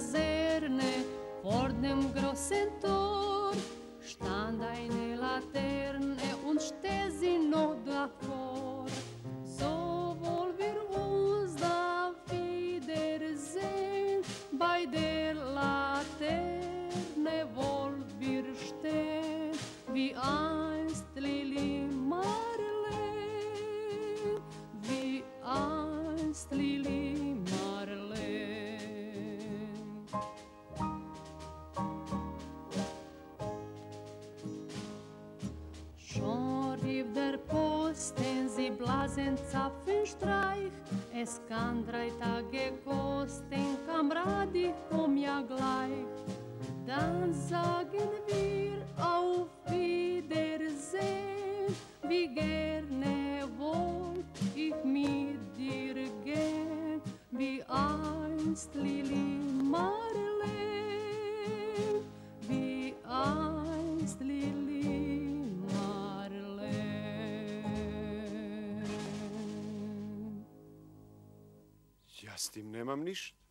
Kaserne vor dem großen Tor stand eine Laterne und steht sie noch davor. So wollen wir uns da wiedersehen, bei der Laterne wollen wir stehen, wie einst Lili Marleen, wie einst Lili Marleen. Schon rief der Posten, sie blasen Zapfenstreich, es kann 3 Tage kosten, Kamradi, komm ja gleich. Dann sagen wir auf Wiedersehen, wie gerne wollt ich mit dir gehen, wie einst Lili Marleen, wie einst Lili Marleen. Ja s tim nemam ništa.